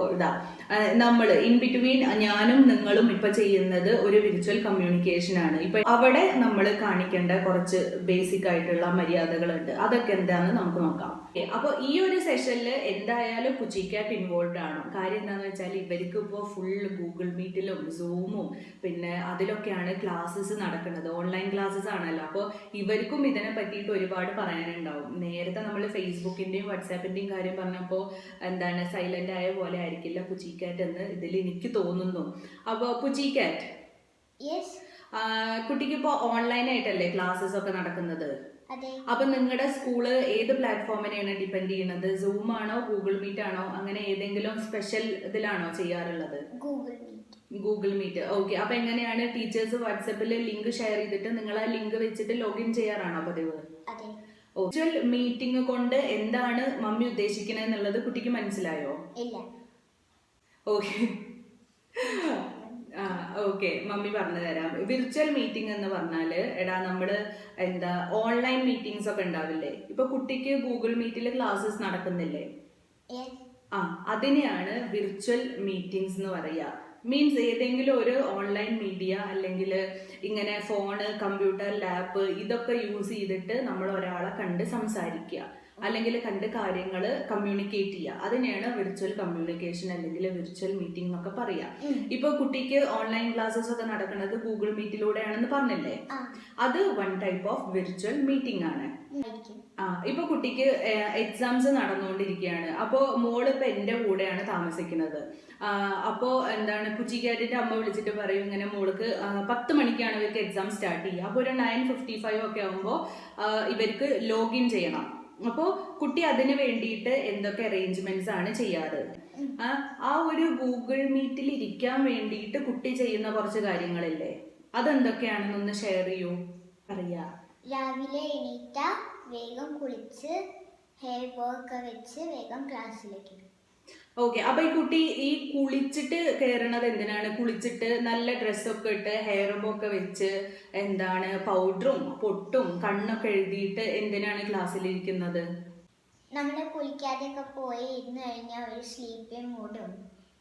നമ്മൾ ഇൻ ബിറ്റ്വീൻ ഞാനും നിങ്ങളും ഇപ്പൊ ചെയ്യുന്നത് ഒരു വിർച്വൽ കമ്മ്യൂണിക്കേഷൻ ആണ്. ഇപ്പൊ അവിടെ നമ്മൾ കാണിക്കേണ്ട കുറച്ച് ബേസിക് ആയിട്ടുള്ള മര്യാദകളുണ്ട്. അതൊക്കെ എന്താണെന്ന് നമുക്ക് നോക്കാം. അപ്പൊ ഈ ഒരു സെഷനിൽ എന്തായാലും പുച്ചിക്കാറ്റ് ഇൻവോൾവ് ആണ്. കാര്യം എന്താണെന്ന് വെച്ചാൽ ഇവർക്ക് ഇപ്പോൾ ഫുൾ ഗൂഗിൾ മീറ്റിലും സൂമും പിന്നെ അതിലൊക്കെയാണ് ക്ലാസ്സസ് നടക്കുന്നത്. ഓൺലൈൻ ക്ലാസ്സസ് ആണല്ലോ. അപ്പോൾ ഇവർക്കും ഇതിനെ പറ്റിയിട്ട് ഒരുപാട് പറയാനുണ്ടാവും. നേരത്തെ നമ്മൾ ഫേസ്ബുക്കിന്റെയും വാട്സാപ്പിന്റെയും കാര്യം പറഞ്ഞപ്പോൾ എന്താണ് സൈലന്റ് ആയ പോലെ ആയിരിക്കില്ല പുച്ചിക്കാറ്റ് എന്ന് ഇതിൽ എനിക്ക് തോന്നുന്നു. അപ്പോൾ പുച്ചിക്കാറ്റ്, കുട്ടിക്ക് ഇപ്പോൾ ഓൺലൈൻ ആയിട്ടല്ലേ ക്ലാസ്സസ് ഒക്കെ നടക്കുന്നത്? അപ്പൊ നിങ്ങളുടെ സ്കൂള് ഏത് പ്ലാറ്റ്ഫോമിനെയാണ് ഡിപ്പെൻഡ് ചെയ്യുന്നത്? സൂം ആണോ, ഗൂഗിൾ മീറ്റ് ആണോ, അങ്ങനെ ഏതെങ്കിലും സ്പെഷ്യൽ ഇതിലാണോ ചെയ്യാറുള്ളത്? Google meet. ഓക്കെ, അപ്പൊ എങ്ങനെയാണ് ടീച്ചേഴ്സ് വാട്സാപ്പിൽ ലിങ്ക് ഷെയർ ചെയ്തിട്ട് നിങ്ങൾ ആ ലിങ്ക് വെച്ചിട്ട് ലോഗിൻ ചെയ്യാറാണോ പതിവ്? വിർച്വൽ മീറ്റിംഗ് കൊണ്ട് എന്താണ് മമ്മി ഉദ്ദേശിക്കുന്നത് എന്നുള്ളത് കുട്ടിക്ക് മനസ്സിലായോ? ഓക്കെ ഓക്കെ, മമ്മി പറഞ്ഞു തരാം. വിർച്വൽ മീറ്റിംഗ് എന്ന് പറഞ്ഞാല് നമ്മള് ഓൺലൈൻ മീറ്റിംഗ്സ് ഒക്കെ ഉണ്ടാവില്ലേ. ഇപ്പൊ കുട്ടിക്ക് ഗൂഗിൾ മീറ്റിൽ ക്ലാസ്സസ് നടക്കുന്നില്ലേ, അതിനെയാണ് വിർച്വൽ മീറ്റിംഗ്സ് എന്ന് പറയുക. മീൻസ് ഏതെങ്കിലും ഒരു ഓൺലൈൻ മീഡിയ അല്ലെങ്കിൽ ഇങ്ങനെ ഫോണ്, കമ്പ്യൂട്ടർ, ലാപ്പ് ഇതൊക്കെ യൂസ് ചെയ്തിട്ട് നമ്മൾ ഒരാളെ കണ്ട് സംസാരിക്കുക അല്ലെങ്കിൽ കണ്ട് കാര്യങ്ങൾ കമ്മ്യൂണിക്കേറ്റ് ചെയ്യുക. അതിനെയാണ് വിർച്വൽ കമ്മ്യൂണിക്കേഷൻ അല്ലെങ്കിൽ വിർച്വൽ മീറ്റിംഗ് എന്നൊക്കെ പറയാം. ഇപ്പൊ കുട്ടിക്ക് ഓൺലൈൻ ക്ലാസ്സസ് ഒക്കെ നടക്കുന്നത് ഗൂഗിൾ മീറ്റിലൂടെയാണെന്ന് പറഞ്ഞില്ലേ, അത് one type of virtual meeting ആണ്. ഇപ്പൊ കുട്ടിക്ക് എക്സാംസ് നടന്നുകൊണ്ടിരിക്കുകയാണ്. അപ്പോ മോള് ഇപ്പൊ എന്റെ കൂടെയാണ് താമസിക്കുന്നത്. അപ്പോ പുച്ചിക്കാറ്റിന്റെ അമ്മ വിളിച്ചിട്ട് പറയും ഇങ്ങനെ മോൾക്ക് 10 മണിക്കാണ് ഇവർക്ക് എക്സാം സ്റ്റാർട്ട് ചെയ്യുക. അപ്പൊ ഒരു 9:55 ഒക്കെ ആകുമ്പോൾ ഇവർക്ക് ലോഗിൻ ചെയ്യണം. അപ്പോൾ കുട്ടി അതിന് വേണ്ടിയിട്ട് എന്തൊക്കെ അറേഞ്ച്മെന്റ്സ് ആണ് ചെയ്യാറ്? ആ ഒരു ഗൂഗിൾ മീറ്റിൽ ഇരിക്കാൻ വേണ്ടിയിട്ട് കുട്ടി ചെയ്യുന്ന കുറച്ച് കാര്യങ്ങളില്ലേ, അതെന്തൊക്കെയാണെന്നൊന്ന് ഷെയർ ചെയ്യൂ, പറയാ. രാവിലെ എണീറ്റ വേഗം കുളിച്ച് ഹെയർ വർക്ക് വെച്ച് വേഗം ക്ലാസ്സിലേക്ക്. ഓക്കെ, അപ്പൊ ഈ കുട്ടി ഈ കുളിച്ചിട്ട് കയറണത് എന്തിനാണ്? കുളിച്ചിട്ട് നല്ല ഡ്രസ്സൊക്കെ ഇട്ട് ഹെയറും ഒക്കെ വെച്ച് പൗഡറും പൊട്ടും കണ്ണൊക്കെ എഴുതിയിട്ട് എന്തിനാണ് ക്ലാസ്സിലിരിക്കുന്നത്? നമ്മൾ കുളിക്കാതെയൊക്കെ പോയി ഇരുന്ന് കഴിഞ്ഞാൽ ഒരു സ്ലീപ്പിംഗ് മൂഡും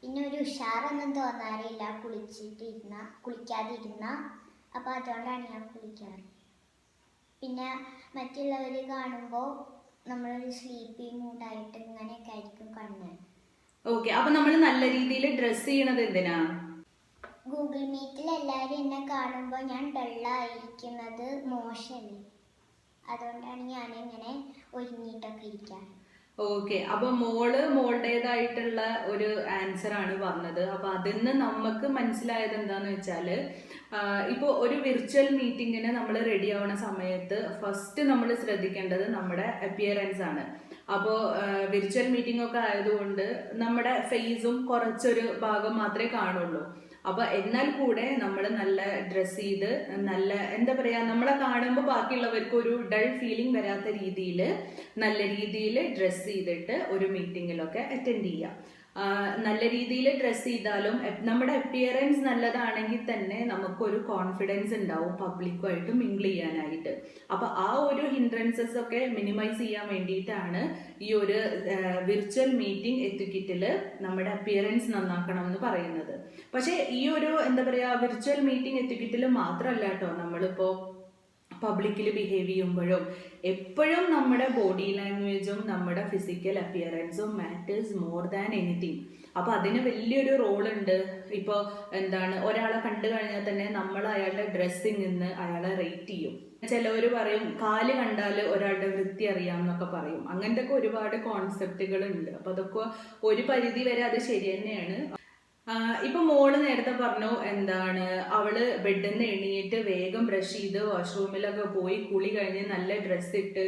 പിന്നെ ഒരു ഉഷാറൊന്നും തോന്നാറില്ല കുളിക്കാതെ ഇരുന്ന. അപ്പൊ അതുകൊണ്ടാണ് ഞാൻ കുളിക്കാറ്. പിന്നെ മറ്റുള്ളവർ കാണുമ്പോൾ നമ്മളൊരു സ്ലീപ്പിംഗ് മൂഡായിട്ട് ഇങ്ങനെയൊക്കെ ആയിരിക്കും കണ്ണ്. ഓക്കെ, അപ്പൊ നമ്മൾ നല്ല രീതിയിൽ ഡ്രസ് ചെയ്യണത് എന്തിനാ? ഗൂഗിൾ മീറ്റിൽ എല്ലാവരും എന്നെ കാണുമ്പോൾ ഞാൻ ഡള്ളായിരിക്കുന്നത് മോശമല്ലേ, അതുകൊണ്ടാണ് ഞാൻ ഇങ്ങനെ ഒരുങ്ങിയിട്ടൊക്കെ ഇരിക്കാറ്. ഓക്കെ, അപ്പൊ മോളുടേതായിട്ടുള്ള ഒരു ആൻസർ ആണ് പറഞ്ഞത്. അപ്പൊ അതിന്ന് നമുക്ക് മനസ്സിലായത് എന്താന്ന് വെച്ചാല്, ഇപ്പൊ ഒരു വിർച്വൽ മീറ്റിങ്ങിന് നമ്മൾ റെഡി ആവുന്ന സമയത്ത് ഫസ്റ്റ് നമ്മൾ ശ്രദ്ധിക്കേണ്ടത് നമ്മുടെ അപ്പിയറൻസ് ആണ്. അപ്പോൾ വിർച്വൽ മീറ്റിംഗ് ഒക്കെ ആയതുകൊണ്ട് നമ്മുടെ ഫേസും കുറച്ചൊരു ഭാഗം മാത്രമേ കാണുള്ളൂ. അപ്പൊ എന്നാൽ കൂടെ നമ്മൾ നല്ല ഡ്രസ് ചെയ്ത്, നല്ല എന്താ പറയാ, നമ്മളെ കാണുമ്പോൾ ബാക്കിയുള്ളവർക്ക് ഒരു ഡൾ ഫീലിംഗ് വരാത്ത രീതിയിൽ നല്ല രീതിയിൽ ഡ്രസ് ചെയ്തിട്ട് ഒരു മീറ്റിങ്ങിലൊക്കെ അറ്റൻഡ് ചെയ്യാം. നല്ല രീതിയിൽ ഡ്രസ് ചെയ്താലും നമ്മുടെ അപ്പിയറൻസ് നല്ലതാണെങ്കിൽ തന്നെ നമുക്കൊരു കോൺഫിഡൻസ് ഉണ്ടാവും പബ്ലിക്കുമായിട്ട് മിങ്കിൾ ചെയ്യാനായിട്ട്. അപ്പൊ ആ ഒരു ഹിൻഡ്രൻസസ് ഒക്കെ മിനിമൈസ് ചെയ്യാൻ വേണ്ടിയിട്ടാണ് ഈ ഒരു വിർച്വൽ മീറ്റിംഗ് എത്തിക്കിറ്റില് നമ്മുടെ അപ്പിയറൻസ് നന്നാക്കണം എന്ന് പറയുന്നത്. പക്ഷെ ഈ ഒരു എന്താ പറയാ, വിർച്വൽ മീറ്റിംഗ് എത്തിക്കിറ്റില് മാത്രമല്ല കേട്ടോ, നമ്മളിപ്പോ പബ്ലിക്കിൽ ബിഹേവ് ചെയ്യുമ്പോഴും എപ്പോഴും നമ്മുടെ ബോഡി ലാംഗ്വേജും നമ്മുടെ ഫിസിക്കൽ അപ്പിയറൻസും മാറ്റേഴ്സ് മോർ ദാൻ എനിത്തിങ്. അപ്പൊ അതിന് വലിയൊരു റോൾ ഉണ്ട്. ഇപ്പോൾ എന്താണ്, ഒരാളെ കണ്ടു കഴിഞ്ഞാൽ തന്നെ നമ്മൾ അയാളുടെ ഡ്രസ്സിങ് നിന്ന് അയാളെ റേറ്റ് ചെയ്യും. ചിലവർ പറയും കാല് കണ്ടാൽ ഒരാളുടെ വൃത്തി അറിയാം എന്നൊക്കെ പറയും. അങ്ങനത്തെ ഒക്കെ ഒരുപാട് കോൺസെപ്റ്റുകൾ ഉണ്ട്. അപ്പൊ അതൊക്കെ ഒരു പരിധി വരെ അത് ശരി തന്നെയാണ്. ഇപ്പൊ മോള് നേരത്തെ പറഞ്ഞു, എന്താണ്, അവള് ബെഡിൽ നിന്ന് എണീറ്റ് വേഗം ബ്രഷ് ചെയ്ത് വാഷ്റൂമിലൊക്കെ പോയി കുളി കഴിഞ്ഞ് നല്ല ഡ്രസ്സ് ഇട്ട്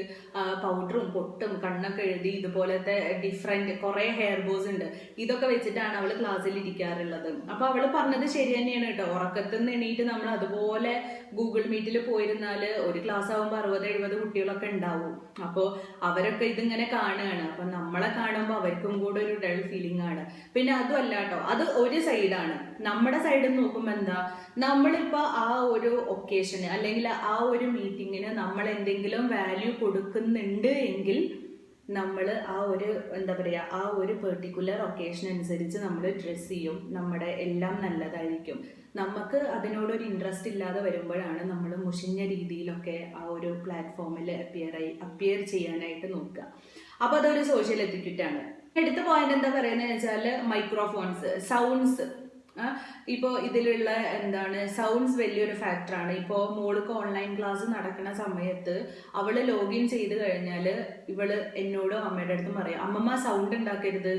പൗഡറും പൊട്ടും കണ്ണൊക്കെ എഴുതി ഇതുപോലത്തെ ഡിഫറെന്റ് കുറെ ഹെയർ ബോസ് ഉണ്ട്, ഇതൊക്കെ വെച്ചിട്ടാണ് അവള് ക്ലാസ്സിൽ ഇരിക്കാറുള്ളത്. അപ്പൊ അവള് പറഞ്ഞത് ശരി തന്നെയാണ് കേട്ടോ. ഉറക്കത്തിൽ നിന്ന് എണീറ്റ് നമ്മൾ അതുപോലെ ഗൂഗിൾ മീറ്റിൽ പോയിരുന്നാല് ഒരു ക്ലാസ് ആകുമ്പോൾ 60-70 കുട്ടികളൊക്കെ ഉണ്ടാവും. അപ്പോൾ അവരൊക്കെ ഇതിങ്ങനെ കാണുകയാണ്. അപ്പൊ നമ്മളെ കാണുമ്പോൾ അവർക്കും കൂടെ ഒരു ഡൾ ഫീലിംഗ് ആണ്. പിന്നെ അതും അല്ല കേട്ടോ, അത് ഒരു സൈഡാണ്. നമ്മുടെ സൈഡിൽ നോക്കുമ്പോൾ എന്താ, നമ്മളിപ്പോ ആ ഒരു ഒക്കേഷന് അല്ലെങ്കിൽ ആ ഒരു മീറ്റിങ്ങിന് നമ്മൾ എന്തെങ്കിലും വാല്യൂ കൊടുക്കുന്നുണ്ട് എങ്കിൽ നമ്മൾ ആ ഒരു എന്താ പറയാ, ആ ഒരു പെർട്ടിക്കുലർ ഒക്കേഷൻ അനുസരിച്ച് നമ്മൾ ഡ്രസ്സ് ചെയ്യും. നമ്മുടെ എല്ലാം നല്ലതായിരിക്കും. നമുക്ക് അതിനോടൊരു ഇൻട്രസ്റ്റ് ഇല്ലാതെ വരുമ്പോഴാണ് നമ്മൾ മുഷിഞ്ഞ രീതിയിലൊക്കെ ആ ഒരു പ്ലാറ്റ്ഫോമിൽ അപ്പിയർ ചെയ്യാനായിട്ട് നോക്കുക. അപ്പൊ അതൊരു സോഷ്യൽ എത്തിക്വിറ്റാണ്. അടുത്ത പോയിന്റ് എന്താ പറയുന്നത് വെച്ചാൽ മൈക്രോഫോൺസ്, സൗണ്ട്സ്. ഇപ്പോൾ ഇതിലുള്ള എന്താണ്, സൗണ്ട്സ് വലിയൊരു ഫാക്ടറാണ്. ഇപ്പോൾ മോൾക്ക് ഓൺലൈൻ ക്ലാസ് നടക്കുന്ന സമയത്ത് അവള് ലോഗിൻ ചെയ്ത് കഴിഞ്ഞാൽ ഇവള് എന്നോടും അമ്മയുടെ അടുത്തും പറയാം, അമ്മമ്മ സൗണ്ട് ഉണ്ടാക്കരുത്,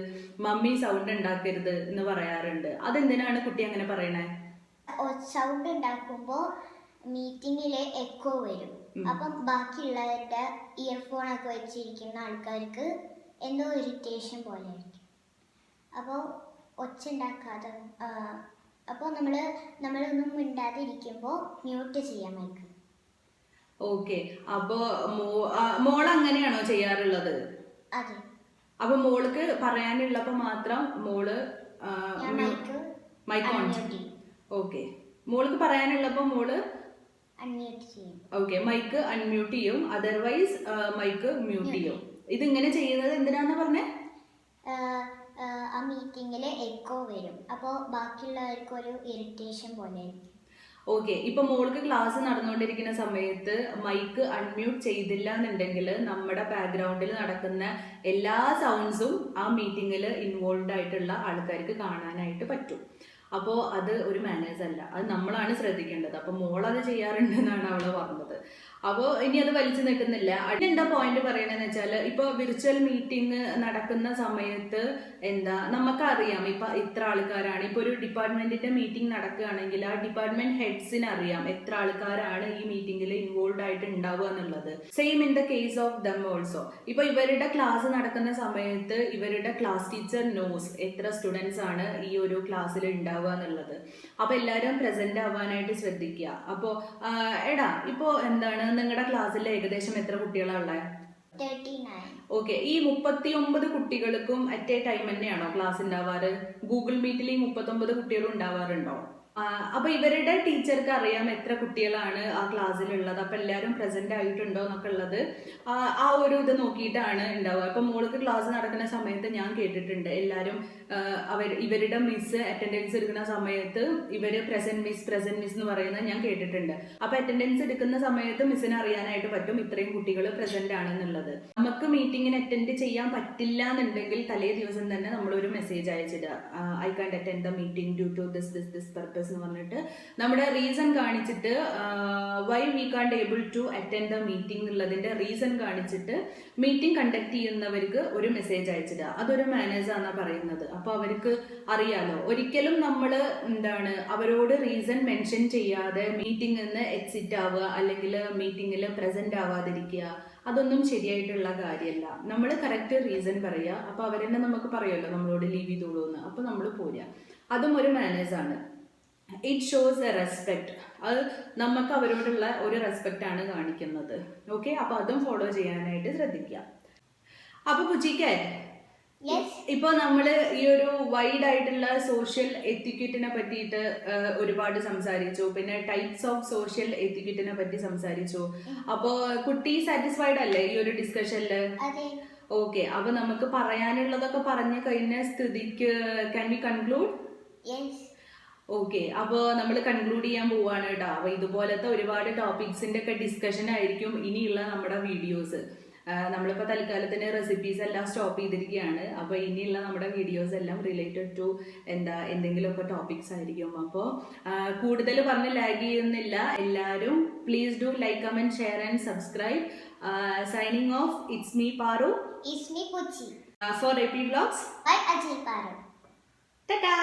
മമ്മി സൗണ്ട് ഉണ്ടാക്കരുത് എന്ന് പറയാറുണ്ട്. അതെന്തിനാണ് കുട്ടി അങ്ങനെ പറയണേ? സൗണ്ട് ഉണ്ടാക്കുമ്പോൾ മീറ്റിങ്ങില് എക്കോ വരും. അപ്പം ബാക്കിയുള്ളവരുടെ ഇയർഫോൺ ഒക്കെ വെച്ചിരിക്കുന്ന ആൾക്കാർക്ക് എന്തോ ഇറിറ്റേഷൻ പോലെ ആയിരിക്കും. അപ്പോൾ ഒച്ച ഉണ്ടാക്കാതെ, അപ്പോൾ നമ്മളൊന്നും മിണ്ടാതെ ഇരിക്കുമ്പോൾ മ്യൂട്ട് ചെയ്യാൻ മൈക്ക്. ഓക്കെ, അപ്പോ മോൾ അങ്ങനെയാണോ ചെയ്യാറുള്ളത്? അതെ. അപ്പൊ മോൾക്ക് പറയാനുള്ളപ്പോ മാത്രം മോള് മൈക്ക് ഓൺ ചെയ്യും. ഓക്കെ, മോൾക്ക് പറയാനുള്ളപ്പോ മോള് അൺമ്യൂട്ട് ചെയ്യും. ഓക്കെ, മൈക്ക് അൺമ്യൂട്ട് ചെയ്യും, അതർവൈസ് മൈക്ക് മ്യൂട്ട് ചെയ്യും. ഇതിങ്ങനെ ചെയ്യുന്നത് എന്തിനാന്ന് പറഞ്ഞേ? ആ മീറ്റിങ്ങിൽ എക്കോ വരും. അപ്പോൾ ബാക്കിയുള്ളവർക്ക് ഒരു ഇറിറ്റേഷൻ പോലെ ആയിരിക്കും. ഓക്കെ, ഇപ്പൊ മോൾക്ക് ക്ലാസ് നടന്നുകൊണ്ടിരിക്കുന്ന സമയത്ത് മൈക്ക് അൺമ്യൂട്ട് ചെയ്തില്ല എന്നുണ്ടെങ്കിൽ നമ്മുടെ ബാക്ക്ഗ്രൗണ്ടിൽ നടക്കുന്ന എല്ലാ സൗണ്ട്സും ആ മീറ്റിങ്ങിൽ ഇൻവോൾവ് ആയിട്ടുള്ള ആൾക്കാർക്ക് കാണാനായിട്ട് പറ്റും. അപ്പോൾ അത് ഒരു മാനേഴ്സ് അല്ല, അത് നമ്മളാണ് ശ്രദ്ധിക്കേണ്ടത്. അപ്പോൾ മോളത് ചെയ്യാറുണ്ടെന്നാണ് അവള് പറഞ്ഞത്. അപ്പോൾ ഇനി അത് വലിച്ചു നിൽക്കുന്നില്ല. എന്താ പോയിന്റ് പറയണെന്ന് വെച്ചാൽ, ഇപ്പോൾ വിർച്വൽ മീറ്റിംഗ് നടക്കുന്ന സമയത്ത് എന്താ നമുക്കറിയാം, ഇപ്പൊ ഇത്ര ആൾക്കാരാണ്. ഇപ്പോൾ ഒരു ഡിപ്പാർട്ട്മെന്റിന്റെ മീറ്റിംഗ് നടക്കുകയാണെങ്കിൽ ആ ഡിപ്പാർട്ട്മെന്റ് ഹെഡ്സിന് അറിയാം എത്ര ആൾക്കാരാണ് ഈ മീറ്റിംഗിൽ ഇൻവോൾവ് ആയിട്ട് ഉണ്ടാവുക എന്നുള്ളത്. Same in the case of them also. ഇപ്പൊ ഇവരുടെ ക്ലാസ് നടക്കുന്ന സമയത്ത് ഇവരുടെ ക്ലാസ് ടീച്ചർ നോസ് എത്ര സ്റ്റുഡൻസ് ആണ് ഈ ഒരു ക്ലാസ്സിൽ ഉണ്ടാവുക എന്നുള്ളത്. അപ്പൊ എല്ലാവരും പ്രസന്റ് ആവാനായിട്ട് ശ്രദ്ധിക്കുക. അപ്പോ എടാ, ഇപ്പോ എന്താണ്, നിങ്ങളുടെ ക്ലാസ്സിൽ ഏകദേശം എത്ര കുട്ടികളാണ് ഉള്ളത്? 39. ഓക്കെ, ഈ 39 കുട്ടികൾക്കും അറ്റ് എ ടൈം തന്നെയാണോ ക്ലാസ് ഉണ്ടാവാറ്? ഗൂഗിൾ മീറ്റിൽ ഈ 39 കുട്ടികളും ഉണ്ടാവാറുണ്ടോ? അപ്പൊ ഇവരുടെ ടീച്ചർക്ക് അറിയാം എത്ര കുട്ടികളാണ് ആ ക്ലാസ്സിലുള്ളത്. അപ്പൊ എല്ലാവരും പ്രസന്റ് ആയിട്ടുണ്ടോ എന്നൊക്കെ ഉള്ളത് ആ ഒരു ഇത് നോക്കിയിട്ടാണ് ഉണ്ടാവുക. ഇപ്പൊ മോൾക്ക് ക്ലാസ് നടക്കുന്ന സമയത്ത് ഞാൻ കേട്ടിട്ടുണ്ട് എല്ലാവരും ഇവരുടെ മിസ് അറ്റൻഡൻസ് എടുക്കുന്ന സമയത്ത് ഇവര് പ്രസന്റ് മിസ് എന്ന് പറയുന്നത് ഞാൻ കേട്ടിട്ടുണ്ട്. അപ്പൊ അറ്റൻഡൻസ് എടുക്കുന്ന സമയത്ത് മിസ്സിന് അറിയാനായിട്ട് പറ്റും ഇത്രയും കുട്ടികൾ പ്രസന്റ് ആണെന്നുള്ളത്. നമുക്ക് മീറ്റിങ്ങിന് അറ്റൻഡ് ചെയ്യാൻ പറ്റില്ല എന്നുണ്ടെങ്കിൽ തലേ ദിവസം തന്നെ നമ്മളൊരു മെസ്സേജ് അയച്ചിടുക, I can't attend the meeting due to this purpose papers എന്ന് പറഞ്ഞിട്ട് നമ്മുടെ റീസൺ കാണിച്ചിട്ട് why we can't able to attend the meeting എന്നുള്ളതിന്റെ റീസൺ കാണിച്ചിട്ട് മീറ്റിംഗ് കണ്ടക്ട് ചെയ്യുന്നവർക്ക് ഒരു മെസ്സേജ് അയച്ചിടുക. അതൊരു മാനേജ് ആണെന്നാണ് പറയുന്നത്. അപ്പൊ അവർക്ക് അറിയാലോ, ഒരിക്കലും നമ്മൾ അവരോട് റീസൺ മെൻഷൻ ചെയ്യാതെ മീറ്റിംഗിൽ നിന്ന് എക്സിറ്റ് ആവുക അല്ലെങ്കിൽ മീറ്റിംഗിൽ പ്രസന്റ് ആവാതിരിക്കുക, അതൊന്നും ശരിയായിട്ടുള്ള കാര്യമല്ല. നമ്മൾ കറക്റ്റ് റീസൺ പറയുക. അപ്പൊ അവരെന്നെ നമുക്ക് പറയുമല്ലോ നമ്മളോട് ലീവ് ചെയ്തോളൂ എന്ന്. അപ്പൊ നമ്മൾ പോരുക. അതും ഒരു മാനേജ് ആണ്. It shows A respect. അത് നമുക്ക് അവരോടുള്ള ഒരു റെസ്പെക്റ്റ് ആണ് കാണിക്കുന്നത്. ഓക്കെ, അപ്പൊ അതും ഫോളോ ചെയ്യാനായിട്ട് ശ്രദ്ധിക്കുക. അപ്പൊ പുച്ചിക്കേ, ഇപ്പൊ നമ്മള് ഈ ഒരു വൈഡ് ആയിട്ടുള്ള സോഷ്യൽ എത്തിക്വറ്റിനെ പറ്റിയിട്ട് ഒരുപാട് സംസാരിച്ചു. പിന്നെ ടൈപ്സ് ഓഫ് സോഷ്യൽ എത്തിക്വറ്റിനെ പറ്റി സംസാരിച്ചു. അപ്പൊ കുട്ടി സാറ്റിസ്ഫൈഡ് അല്ലേ ഈ ഒരു ഡിസ്കഷനില്? ഓക്കെ, അപ്പൊ നമുക്ക് പറയാനുള്ളതൊക്കെ പറഞ്ഞു കഴിഞ്ഞ സ്ഥിതിക്ക് ക്യാൻ വി കൺക്ലൂഡ്? ഓക്കെ, അപ്പോൾ നമ്മൾ കൺക്ലൂഡ് ചെയ്യാൻ പോവാണ് കേട്ടോ. അപ്പൊ ഇതുപോലത്തെ ഒരുപാട് ടോപ്പിക്സിന്റെ ഒക്കെ ഡിസ്കഷൻ ആയിരിക്കും ഇനിയുള്ള നമ്മുടെ വീഡിയോസ്. നമ്മളിപ്പോൾ തൽക്കാലത്തിന് റെസിപ്പീസ് എല്ലാം സ്റ്റോപ്പ് ചെയ്തിരിക്കുകയാണ്. അപ്പോൾ ഇനിയുള്ള നമ്മുടെ വീഡിയോസ് എല്ലാം റിലേറ്റഡ് ടു എന്തെങ്കിലുമൊക്കെ ടോപ്പിക്സ് ആയിരിക്കും. അപ്പോൾ കൂടുതൽ പറഞ്ഞ് ലാഗ് ചെയ്യുന്നില്ല. എല്ലാവരും please do like, comment, share and subscribe. Signing off, it's me Paru. It's me Puchi. For AP Vlogs. By Ajay Paru. Ta-ta!